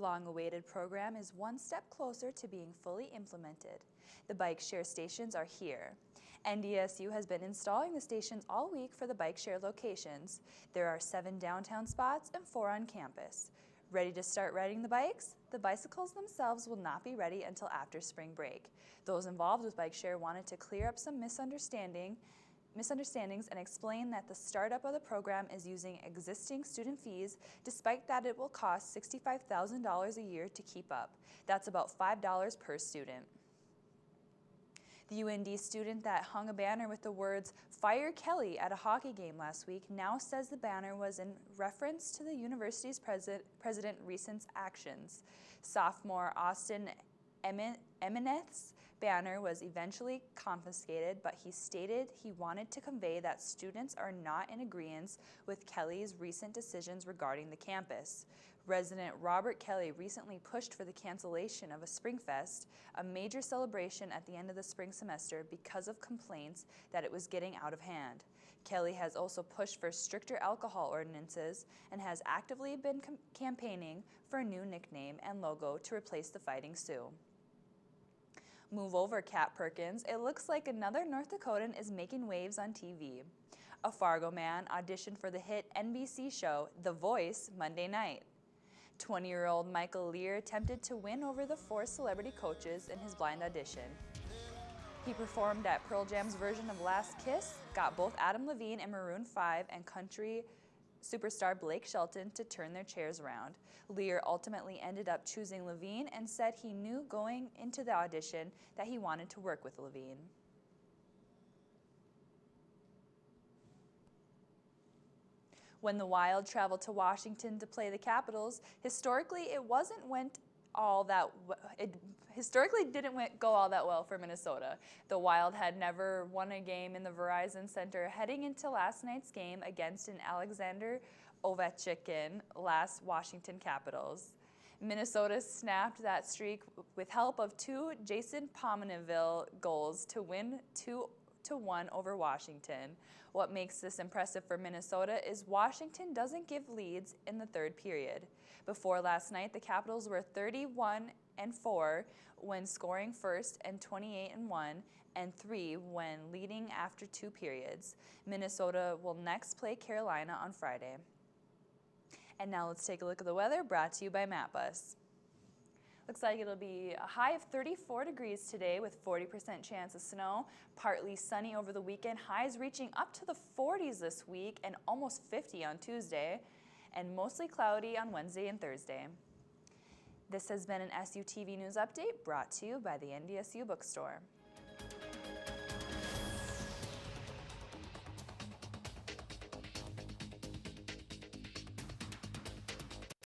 long-awaited program is one step closer to being fully implemented. The bike share stations are here. NDSU has been installing the stations all week for the bike share locations. There are 7 downtown spots and 4 on campus. Ready to start riding the bikes? The bicycles themselves will not be ready until after spring break. Those involved with bike share wanted to clear up some misunderstandings and explain that the startup of the program is using existing student fees, despite that it will cost $65,000 a year to keep up. That's about $5 per student. The UND student that hung a banner with the words "Fire Kelly" at a hockey game last week now says the banner was in reference to the university's president recent actions. Sophomore Austin Emineth's banner was eventually confiscated, but he stated he wanted to convey that students are not in agreement with Kelly's recent decisions regarding the campus. Resident Robert Kelly recently pushed for the cancellation of a Springfest, a major celebration at the end of the spring semester, because of complaints that it was getting out of hand. Kelly has also pushed for stricter alcohol ordinances and has actively been campaigning for a new nickname and logo to replace the Fighting Sioux. Move over, Kat Perkins. It looks like another North Dakotan is making waves on TV. A Fargo man auditioned for the hit NBC show The Voice Monday night. 20-year-old Michael Lear attempted to win over the 4 celebrity coaches in his blind audition. He performed at Pearl Jam's version of Last Kiss, got both Adam Levine and Maroon 5 and country superstar Blake Shelton to turn their chairs around. Lear ultimately ended up choosing Levine and said he knew going into the audition that he wanted to work with Levine. When the Wild traveled to Washington to play the Capitals, historically didn't go all that well for Minnesota. The Wild had never won a game in the Verizon Center heading into last night's game against an Alexander Ovechkin last Washington Capitals. Minnesota snapped that streak with help of 2 Jason Pominville goals to win 2-1 over Washington. What makes this impressive for Minnesota is Washington doesn't give leads in the third period. Before last night, the Capitals were 31-4 when scoring first and 28-1 when leading after 2 periods. Minnesota will next play Carolina on Friday. And now let's take a look at the weather, brought to you by MapBus. Looks like it'll be a high of 34 degrees today with 40% chance of snow. Partly sunny over the weekend, highs reaching up to the 40s this week and almost 50 on Tuesday, and mostly cloudy on Wednesday and Thursday. This has been an SUTV News Update brought to you by the NDSU Bookstore.